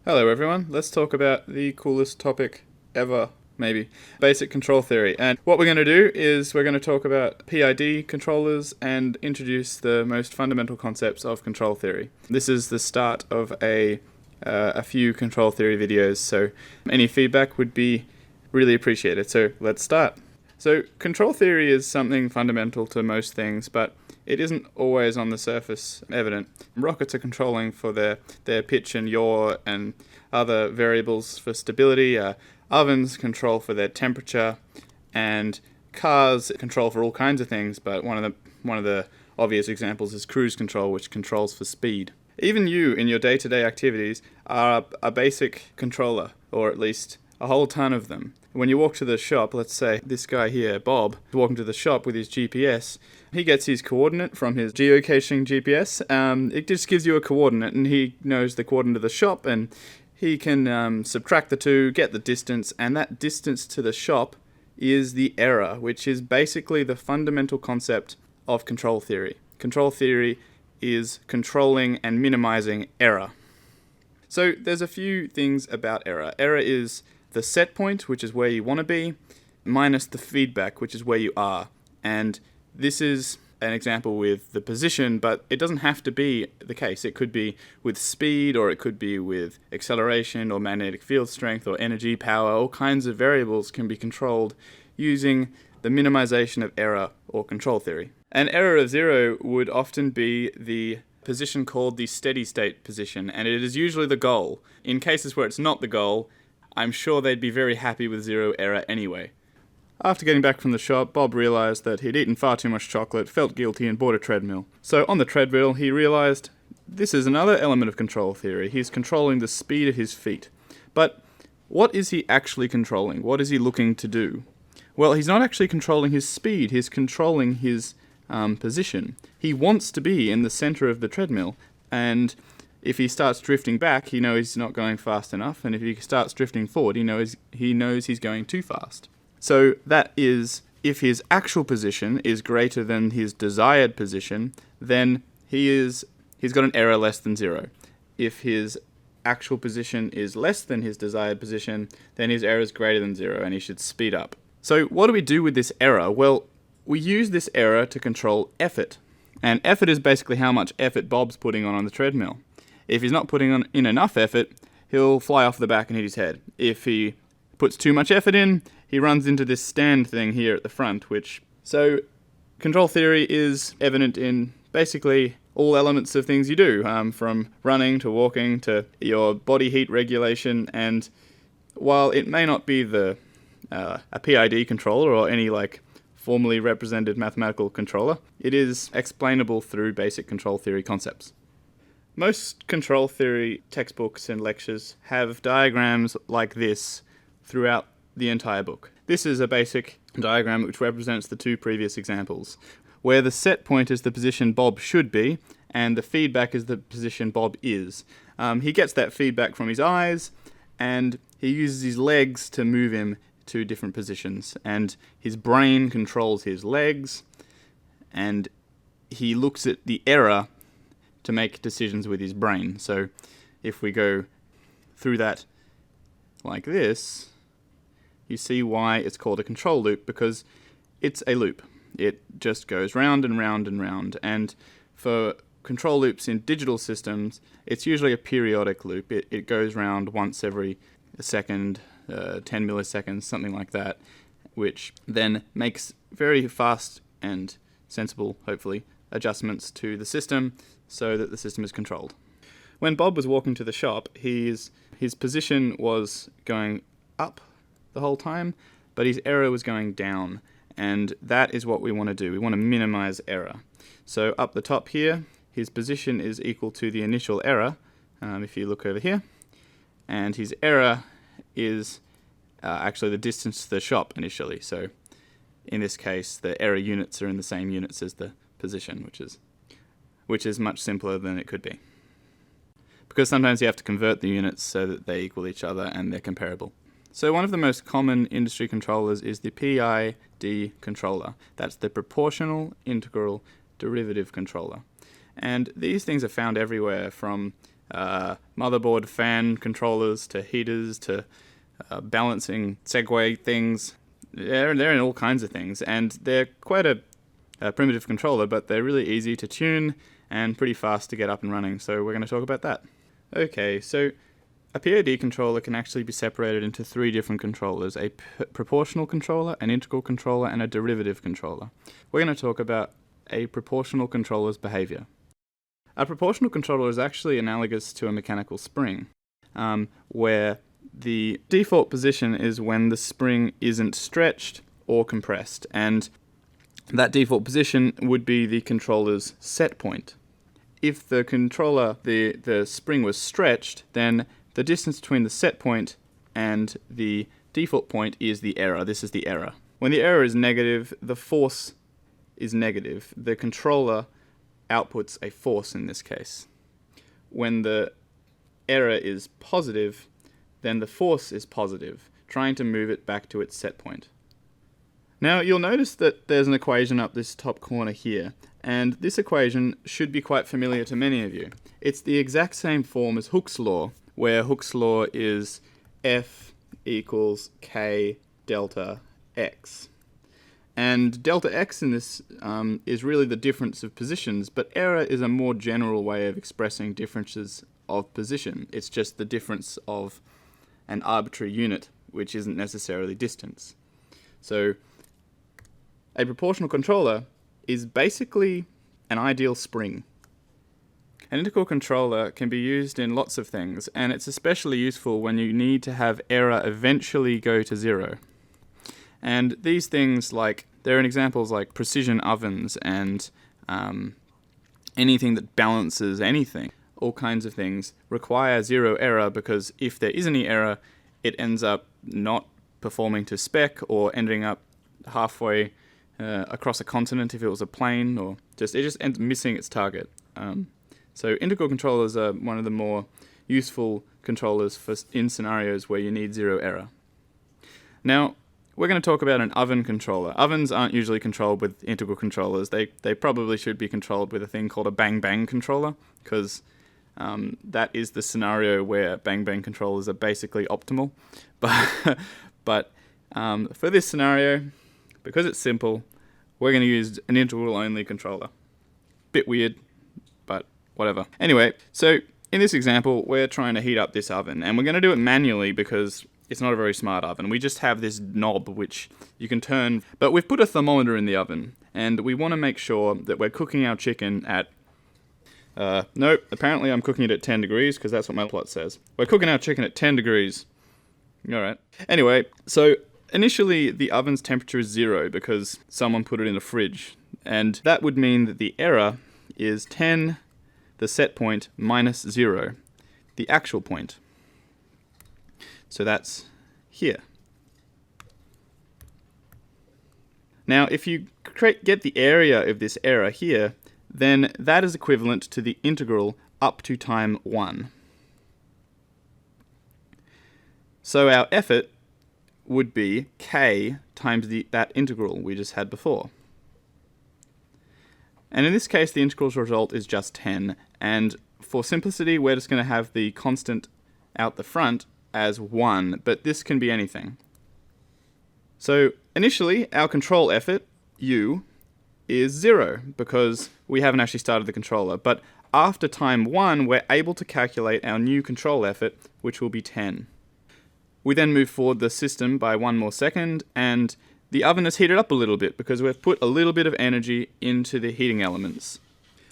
Hello everyone, let's talk about the coolest topic ever, maybe, basic control theory. And what we're going to do is we're going to talk about PID controllers and introduce the most fundamental concepts of control theory. This is the start of a few control theory videos, so any feedback would be really appreciated. So let's start. So control theory is something fundamental to most things, but it isn't always on the surface evident. Rockets are controlling for their pitch and yaw and other variables for stability. Ovens control for their temperature, and cars control for all kinds of things, but one of the obvious examples is cruise control, which controls for speed. Even you, in your day-to-day activities, are a basic controller, or at least a whole ton of them. When you walk to the shop, let's say this guy here, Bob, is walking to the shop with his GPS. He gets his coordinate from his geocaching GPS. It just gives you a coordinate, and he knows the coordinate of the shop, and he can subtract the two, get the distance, and that distance to the shop is the error, which is basically the fundamental concept of control theory. Control theory is controlling and minimizing error. So there's a few things about error. Error is the set point, which is where you want to be, minus the feedback, which is where you are. And this is an example with the position, but it doesn't have to be the case. It could be with speed, or it could be with acceleration, or magnetic field strength, or energy, power. All kinds of variables can be controlled using the minimization of error or control theory. An error of zero would often be the position called the steady state position, and it is usually the goal. In cases where it's not the goal, I'm sure they'd be very happy with zero error anyway. After getting back from the shop, Bob realized that he'd eaten far too much chocolate, felt guilty, and bought a treadmill. So on the treadmill, he realized this is another element of control theory. He's controlling the speed of his feet. But what is he actually controlling? What is he looking to do? Well, he's not actually controlling his speed. He's controlling his position. He wants to be in the center of the treadmill, and if he starts drifting back, he knows he's not going fast enough, and if he starts drifting forward, he knows he's going too fast. So that is, if his actual position is greater than his desired position, then he's got an error less than zero. If his actual position is less than his desired position, then his error is greater than zero, and he should speed up. So what do we do with this error? Well, we use this error to control effort. And effort is basically how much effort Bob's putting on the treadmill. If he's not putting in enough effort, he'll fly off the back and hit his head. If he puts too much effort in, he runs into this stand thing here at the front, So control theory is evident in basically all elements of things you do, from running to walking to your body heat regulation. And while it may not be a PID controller or any formally represented mathematical controller, it is explainable through basic control theory concepts. Most control theory textbooks and lectures have diagrams like this throughout the entire book. This is a basic diagram which represents the two previous examples, where the set point is the position Bob should be, and the feedback is the position Bob is. He gets that feedback from his eyes, and he uses his legs to move him to different positions, and his brain controls his legs, and he looks at the error to make decisions with his brain. So if we go through that like this, you see why it's called a control loop, because it's a loop. It just goes round and round and round. And for control loops in digital systems, it's usually a periodic loop. It goes round once every second, 10 milliseconds, something like that, which then makes very fast and sensible, hopefully, adjustments to the system so that the system is controlled. When Bob was walking to the shop, his position was going up the whole time, but his error was going down, and that is what we want to do. We want to minimize error. So up the top here, his position is equal to the initial error, if you look over here, and his error is actually the distance to the shop initially. So in this case, the error units are in the same units as the position, which is much simpler than it could be. Because sometimes you have to convert the units so that they equal each other and they're comparable. So one of the most common industry controllers is the PID controller. That's the proportional integral derivative controller. And these things are found everywhere, from motherboard fan controllers to heaters to balancing Segway things. They're in all kinds of things, and they're quite a primitive controller, but they're really easy to tune and pretty fast to get up and running, so we're going to talk about that. Okay, so a PID controller can actually be separated into three different controllers: a proportional controller, an integral controller, and a derivative controller. We're going to talk about a proportional controller's behavior. A proportional controller is actually analogous to a mechanical spring, where the default position is when the spring isn't stretched or compressed, and that default position would be the controller's set point. If the the spring was stretched, then the distance between the set point and the default point is the error. This is the error. When the error is negative, the force is negative. The controller outputs a force in this case. When the error is positive, then the force is positive, trying to move it back to its set point. Now you'll notice that there's an equation up this top corner here, and this equation should be quite familiar to many of you. It's the exact same form as Hooke's law, where Hooke's law is F equals K delta X. And delta X in this is really the difference of positions, but error is a more general way of expressing differences of position. It's just the difference of an arbitrary unit, which isn't necessarily distance. So a proportional controller is basically an ideal spring. An integral controller can be used in lots of things, and it's especially useful when you need to have error eventually go to zero. And these things, there are examples like precision ovens and anything that balances anything. All kinds of things require zero error, because if there is any error, it ends up not performing to spec or ending up halfway across a continent if it was a plane, or it just ends missing its target. So integral controllers are one of the more useful controllers in scenarios where you need zero error. Now, we're going to talk about an oven controller. Ovens aren't usually controlled with integral controllers. They probably should be controlled with a thing called a bang-bang controller, because that is the scenario where bang-bang controllers are basically optimal. But for this scenario, because it's simple, we're going to use an integral-only controller. Bit weird, but whatever. Anyway, so in this example, we're trying to heat up this oven, and we're going to do it manually because it's not a very smart oven. We just have this knob which you can turn, but we've put a thermometer in the oven, and we want to make sure that we're cooking our chicken at nope, apparently I'm cooking it at 10 degrees because that's what my plot says. We're cooking our chicken at 10 degrees. Alright. Anyway, so initially the oven's temperature is 0 because someone put it in a fridge, and that would mean that the error is 10, the set point, minus 0, the actual point. So that's here. Now, if you get the area of this error here, then that is equivalent to the integral up to time 1. So our effort would be k times that integral we just had before. And in this case, the integral's result is just 10, and for simplicity, we're just going to have the constant out the front as 1, but this can be anything. So initially, our control effort, U, is 0, because we haven't actually started the controller, but after time 1, we're able to calculate our new control effort, which will be 10. We then move forward the system by 1 more second, and the oven is heated up a little bit because we've put a little bit of energy into the heating elements.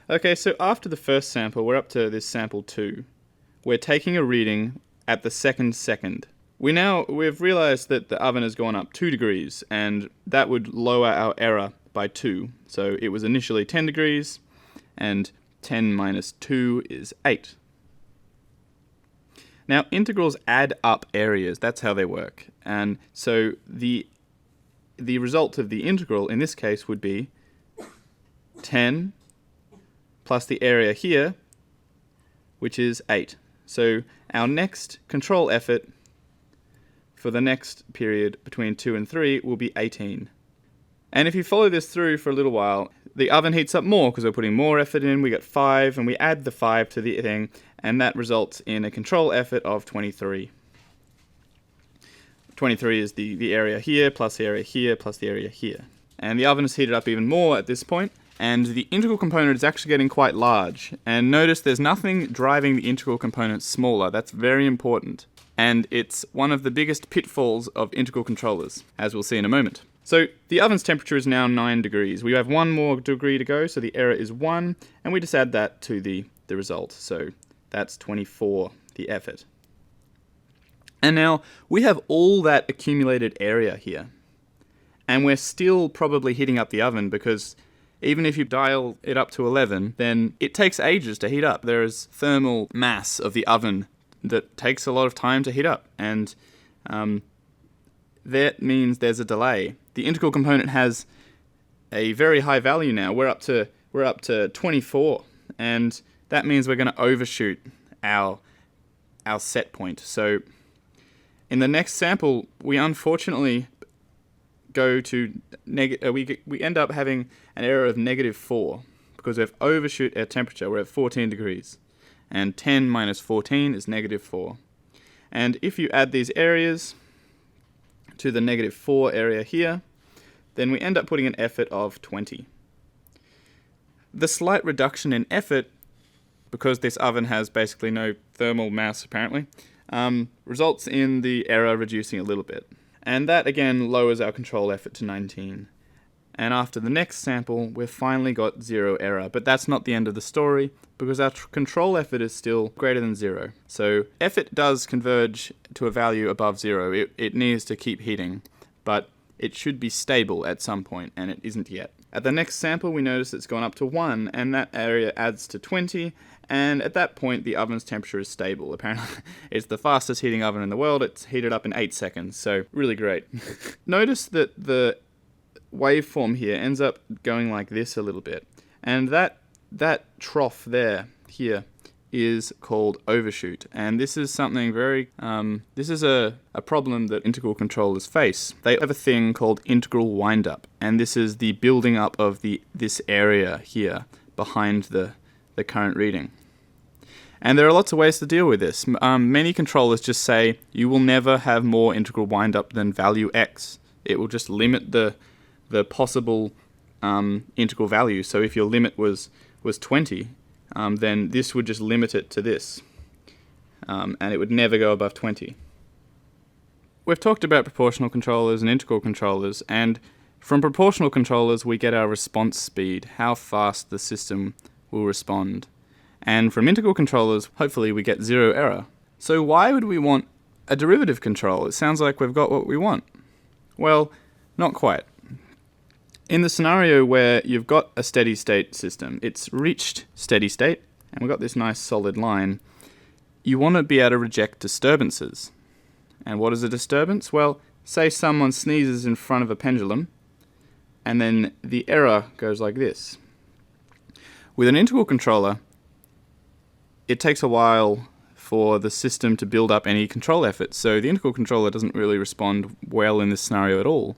Okay, so after the first sample, we're up to this sample 2. We're taking a reading at the second. We've realized that the oven has gone up 2 degrees, and that would lower our error by 2. So it was initially 10 degrees, and 10 minus 2 is 8. Now, integrals add up areas. That's how they work. And so the result of the integral in this case would be 10 plus the area here, which is 8. So our next control effort for the next period between 2 and 3 will be 18. And if you follow this through for a little while, the oven heats up more because we're putting more effort in. We get 5, and we add the 5 to the thing, and that results in a control effort of 23. 23 is the area here, plus the area here, plus the area here. And the oven is heated up even more at this point, and the integral component is actually getting quite large. And notice there's nothing driving the integral component smaller. That's very important. And it's one of the biggest pitfalls of integral controllers, as we'll see in a moment. So the oven's temperature is now 9 degrees. We have 1 more degree to go, so the error is 1, and we just add that to the result. So that's 24, the effort. And now we have all that accumulated area here. And we're still probably heating up the oven because even if you dial it up to 11, then it takes ages to heat up. There is thermal mass of the oven that takes a lot of time to heat up. And that means there's a delay. The integral component has a very high value now. We're up to 24. And that means we're going to overshoot our set point. So in the next sample, we unfortunately go to we end up having an error of -4 because we've overshoot our temperature. We're at 14 degrees, and 10 minus 14 is -4. And if you add these areas to the -4 area here, then we end up putting an effort of 20. The slight reduction in effort, because this oven has basically no thermal mass apparently, results in the error reducing a little bit. And that again lowers our control effort to 19. And after the next sample, we've finally got 0 error. But that's not the end of the story, because our control effort is still greater than 0. So effort does converge to a value above 0. It needs to keep heating, but it should be stable at some point, and it isn't yet. At the next sample, we notice it's gone up to 1, and that area adds to 20, and at that point, the oven's temperature is stable. Apparently, it's the fastest heating oven in the world. It's heated up in 8 seconds, so really great. Notice that the waveform here ends up going like this a little bit, and that trough here is called overshoot, and this is something very this is a problem that integral controllers face. They have a thing called integral windup, and this is the building up of this area here behind the current reading. And there are lots of ways to deal with this. Many controllers just say you will never have more integral windup than value X. It will just limit the possible integral value. So if your limit was 20, then this would just limit it to this, and it would never go above 20. We've talked about proportional controllers and integral controllers, and from proportional controllers we get our response speed, how fast the system will respond. And from integral controllers, hopefully we get 0 error. So why would we want a derivative control? It sounds like we've got what we want. Well, not quite. In the scenario where you've got a steady state system, it's reached steady state, and we've got this nice solid line, you want to be able to reject disturbances. And what is a disturbance? Well, say someone sneezes in front of a pendulum, and then the error goes like this. With an integral controller, it takes a while for the system to build up any control effort, so the integral controller doesn't really respond well in this scenario at all.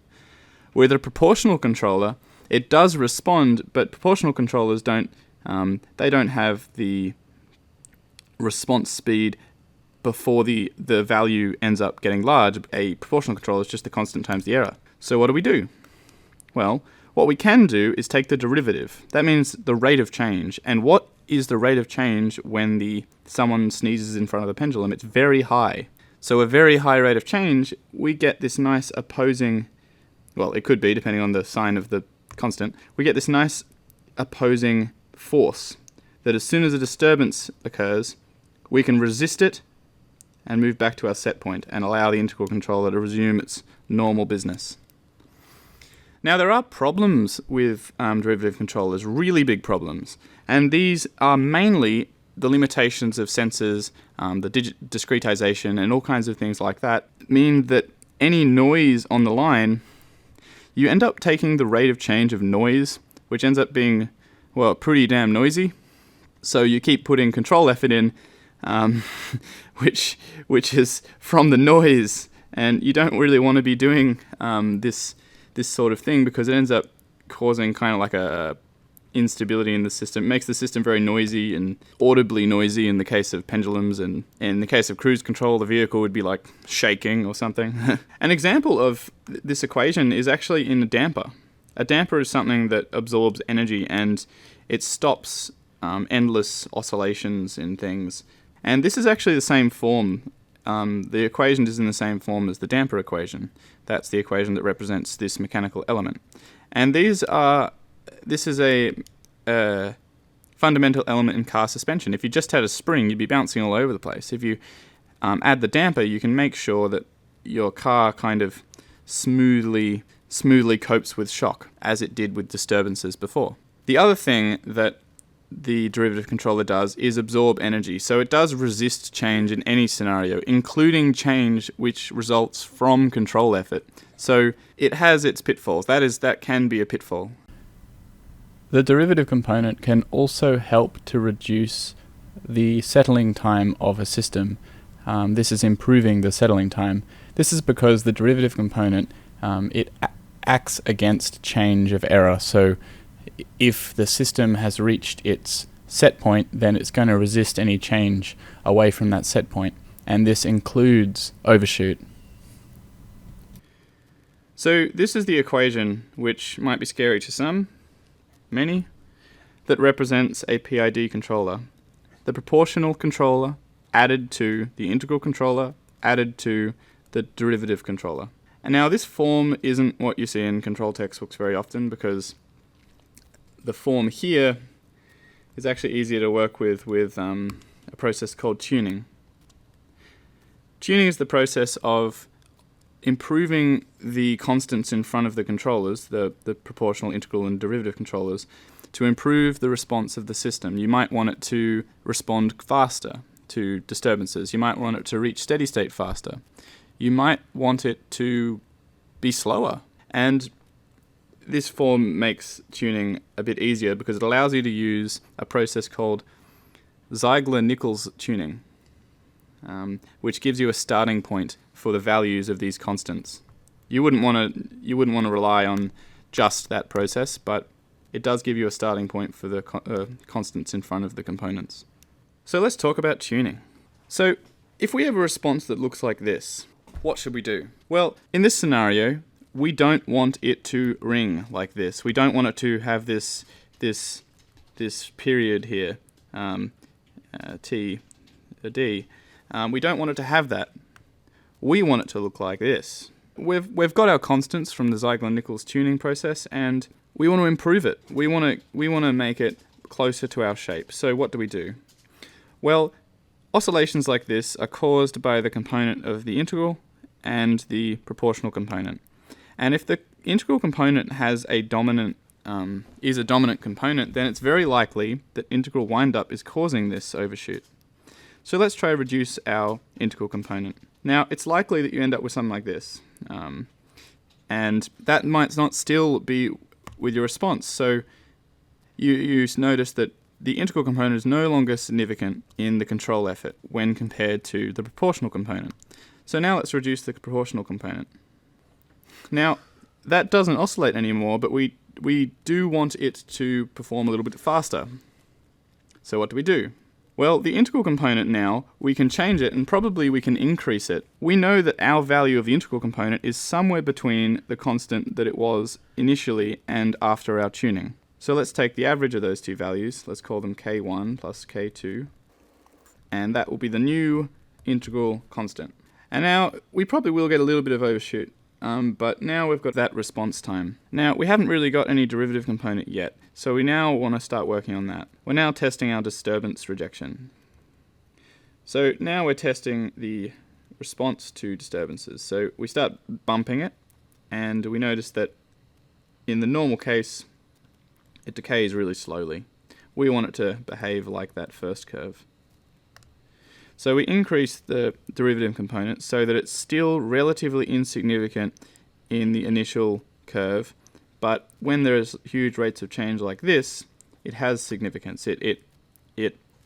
With a proportional controller, it does respond, but proportional controllers don't have the response speed before the value ends up getting large. A proportional controller is just the constant times the error. So what do we do? Well, what we can do is take the derivative. That means the rate of change. And what is the rate of change when someone sneezes in front of the pendulum? It's very high. So a very high rate of change, we get this nice opposing, well, it could be, depending on the sign of the constant, we get this nice opposing force that as soon as a disturbance occurs, we can resist it and move back to our set point and allow the integral controller to resume its normal business. Now, there are problems with derivative controllers, really big problems, and these are mainly the limitations of sensors, the discretization, and all kinds of things like that mean that any noise on the line, you end up taking the rate of change of noise, which ends up being, well, pretty damn noisy. So you keep putting control effort in, which is from the noise, and you don't really want to be doing this sort of thing because it ends up causing kind of like instability in the system. It makes the system very noisy and audibly noisy in the case of pendulums, and in the case of cruise control, the vehicle would be like shaking or something. An example of this equation is actually in a damper. A damper is something that absorbs energy and it stops endless oscillations in things. And this is actually the same form. The equation is in the same form as the damper equation. That's the equation that represents this mechanical element. And this is a fundamental element in car suspension. If you just had a spring, you'd be bouncing all over the place. If you add the damper, you can make sure that your car kind of smoothly copes with shock, as it did with disturbances before. The other thing that the derivative controller does is absorb energy. So it does resist change in any scenario, including change which results from control effort. So it has its pitfalls. That can be a pitfall. The derivative component can also help to reduce the settling time of a system. This is improving the settling time. This is because the derivative component it acts against change of error. So if the system has reached its set point, then it's going to resist any change away from that set point. And this includes overshoot. So this is the equation, which might be scary to some, many, that represents a PID controller. The proportional controller added to the integral controller added to the derivative controller. And now this form isn't what you see in control textbooks very often, because the form here is actually easier to work with a process called tuning. Tuning is the process of improving the constants in front of the controllers, the proportional, integral, and derivative controllers, to improve the response of the system. You might want it to respond faster to disturbances. You might want it to reach steady state faster. You might want it to be slower. And this form makes tuning a bit easier because it allows you to use a process called Zeigler-Nichols tuning, which gives you a starting point for the values of these constants. You wouldn't want to rely on just that process, but it does give you a starting point for the constants in front of the components. So let's talk about tuning. So if we have a response that looks like this, what should we do? Well, in this scenario, we don't want it to ring like this. We don't want it to have this period here, T, D. We don't want it to have that. We want it to look like this. We've got our constants from the Zeigler-Nichols tuning process, and we want to improve it. We want to make it closer to our shape. So what do? Well, oscillations like this are caused by the component of the integral and the proportional component. And if the integral component has is a dominant component, then it's very likely that integral windup is causing this overshoot. So let's try to reduce our integral component. Now, it's likely that you end up with something like this. And that might not still be with your response. So you notice that the integral component is no longer significant in the control effort when compared to the proportional component. So now let's reduce the proportional component. Now, that doesn't oscillate anymore, but we do want it to perform a little bit faster. So what do? Well, the integral component now, we can change it and probably we can increase it. We know that our value of the integral component is somewhere between the constant that it was initially and after our tuning. So let's take the average of those two values. Let's call them K1 plus K2. And that will be the new integral constant. And now we probably will get a little bit of overshoot. But now we've got that response time. Now, we haven't really got any derivative component yet, so we now want to start working on that. We're now testing our disturbance rejection. So now we're testing the response to disturbances. So we start bumping it, and we notice that in the normal case, it decays really slowly. We want it to behave like that first curve. So we increase the derivative component so that it's still relatively insignificant in the initial curve, but when there's huge rates of change like this, it has significance. It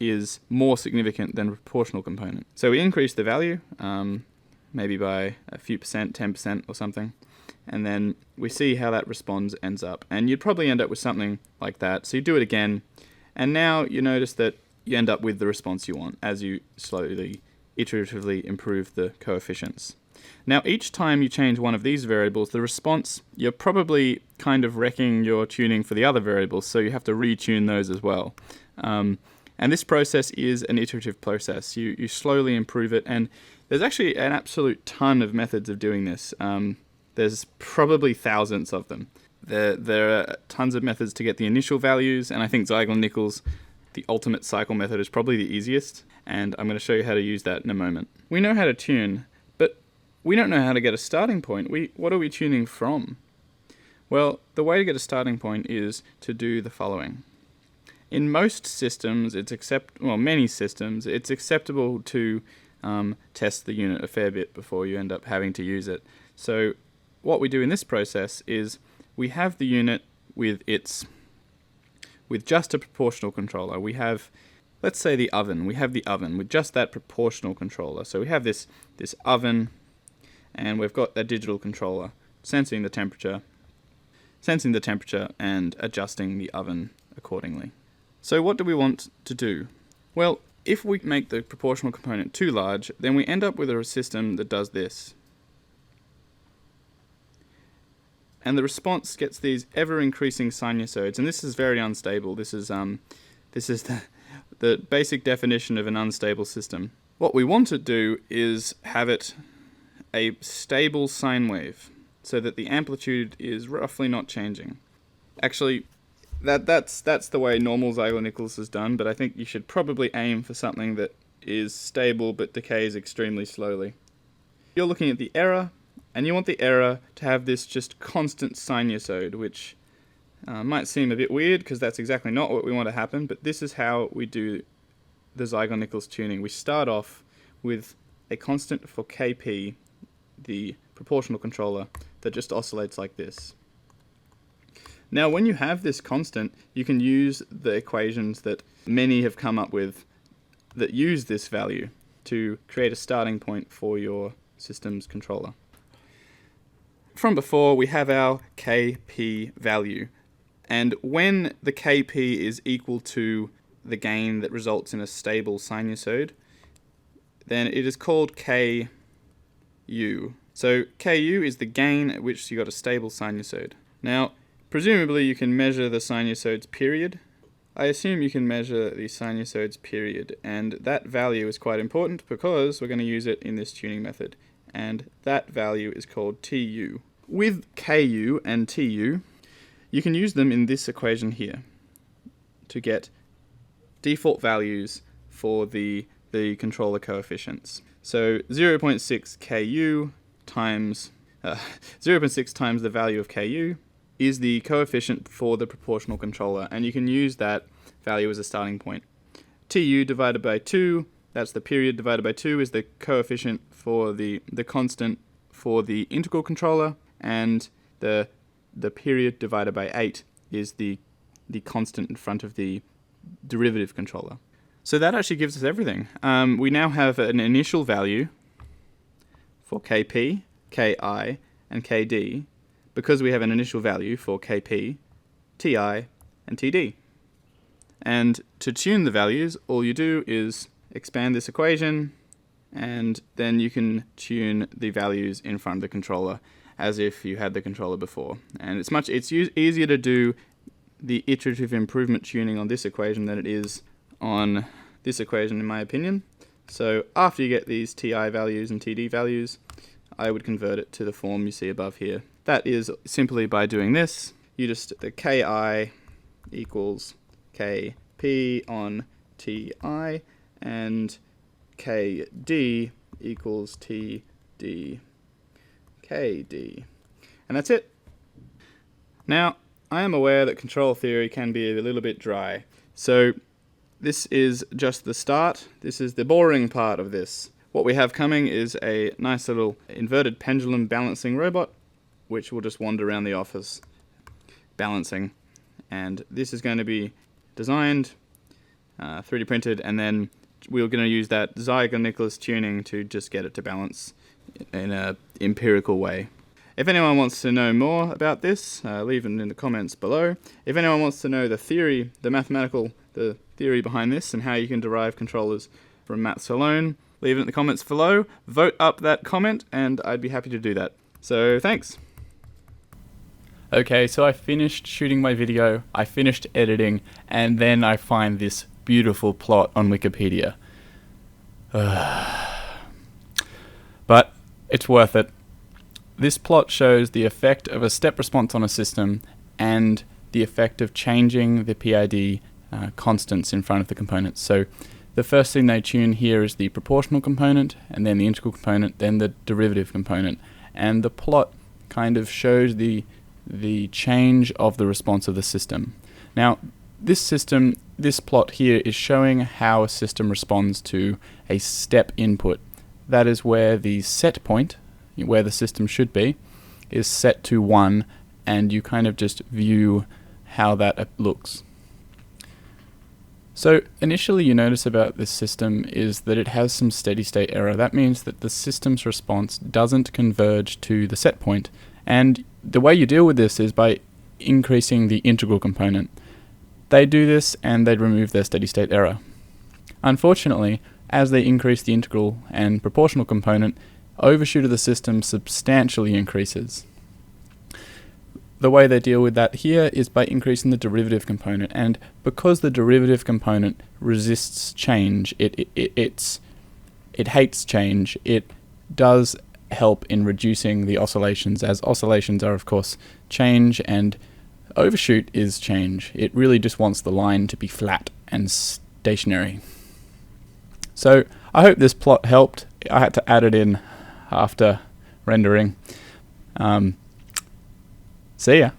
is more significant than the proportional component. So we increase the value, maybe by a few percent, 10% or something, and then we see how that response ends up. And you'd probably end up with something like that. So you do it again, and now you notice that you end up with the response you want as you slowly, iteratively improve the coefficients. Now, each time you change one of these variables, the response, you're probably kind of wrecking your tuning for the other variables, so you have to retune those as well. And this process is an iterative process. You slowly improve it, and there's actually an absolute ton of methods of doing this. There's probably thousands of them. There are tons of methods to get the initial values, and I think Zeigler-Nichols, the ultimate cycle method, is probably the easiest, and I'm going to show you how to use that in a moment. We know how to tune, but we don't know how to get a starting point. What are we tuning from? Well, the way to get a starting point is to do the following. In most systems, many systems, it's acceptable to test the unit a fair bit before you end up having to use it. So what we do in this process is we have the unit with just a proportional controller. We have, let's say, the oven. We have the oven with just that proportional controller. So we have this oven, and we've got a digital controller sensing the temperature and adjusting the oven accordingly. So what do we want to do? Well, if we make the proportional component too large, then we end up with a system that does this. And the response gets these ever-increasing sinusoids, and this is very unstable. This is the basic definition of an unstable system. What we want to do is have it a stable sine wave, so that the amplitude is roughly not changing. Actually, that's the way normal Zeigler-Nichols is done, but I think you should probably aim for something that is stable but decays extremely slowly. You're looking at the error, and you want the error to have this just constant sinusoid, which might seem a bit weird because that's exactly not what we want to happen, but this is how we do the Zeigler-Nichols tuning. We start off with a constant for Kp, the proportional controller, that just oscillates like this. Now, when you have this constant, you can use the equations that many have come up with that use this value to create a starting point for your system's controller. From before, we have our Kp value, and when the Kp is equal to the gain that results in a stable sinusoid, then it is called Ku. So Ku is the gain at which you got a stable sinusoid. Now, presumably you can measure the sinusoid's period. I assume you can measure the sinusoid's period, and that value is quite important because we're going to use it in this tuning method, and that value is called Tu. With Ku and Tu, you can use them in this equation here to get default values for the controller coefficients. So 0.6 Ku times 0.6 times the value of Ku is the coefficient for the proportional controller, and you can use that value as a starting point. Tu divided by 2, that's the period, divided by 2 is the coefficient for the constant for the integral controller, and the period divided by 8 is the constant in front of the derivative controller. So that actually gives us everything. We now have an initial value for Kp, Ki, and Kd, because we have an initial value for Kp, Ti, and Td. And to tune the values, all you do is expand this equation, and then you can tune the values in front of the controller as if you had the controller before. And it's easier to do the iterative improvement tuning on this equation than it is on this equation, in my opinion. So after you get these Ti values and Td values, I would convert it to the form you see above here. That is simply by doing this. The Ki equals Kp on Ti, and Kd equals Td Kd. And that's it. Now, I am aware that control theory can be a little bit dry, so this is just the start. This is the boring part of this. What we have coming is a nice little inverted pendulum balancing robot, which will just wander around the office balancing. And this is going to be designed, 3D printed, and then we're going to use that Zeigler-Nichols tuning to just get it to balance in an empirical way. If anyone wants to know more about this, leave it in the comments below. If anyone wants to know the theory, the theory behind this and how you can derive controllers from maths alone, leave it in the comments below. Vote up that comment and I'd be happy to do that. So thanks. Okay, so I finished shooting my video, I finished editing, and then I find this beautiful plot on Wikipedia. But it's worth it. This plot shows the effect of a step response on a system and the effect of changing the PID constants in front of the components. So the first thing they tune here is the proportional component, and then the integral component, then the derivative component. And the plot kind of shows the change of the response of the system. Now, this plot here is showing how a system responds to a step input. That is where the set point, where the system should be, is set to 1, and you kind of just view how that looks. So initially you notice about this system is that it has some steady state error. That means that the system's response doesn't converge to the set point, and the way you deal with this is by increasing the integral component. They do this and they remove their steady state error. Unfortunately, as they increase the integral and proportional component, overshoot of the system substantially increases. The way they deal with that here is by increasing the derivative component, and because the derivative component resists change, it hates change, it does help in reducing the oscillations, as oscillations are of course change and overshoot is change. It really just wants the line to be flat and stationary. So I hope this plot helped. I had to add it in after rendering. See ya.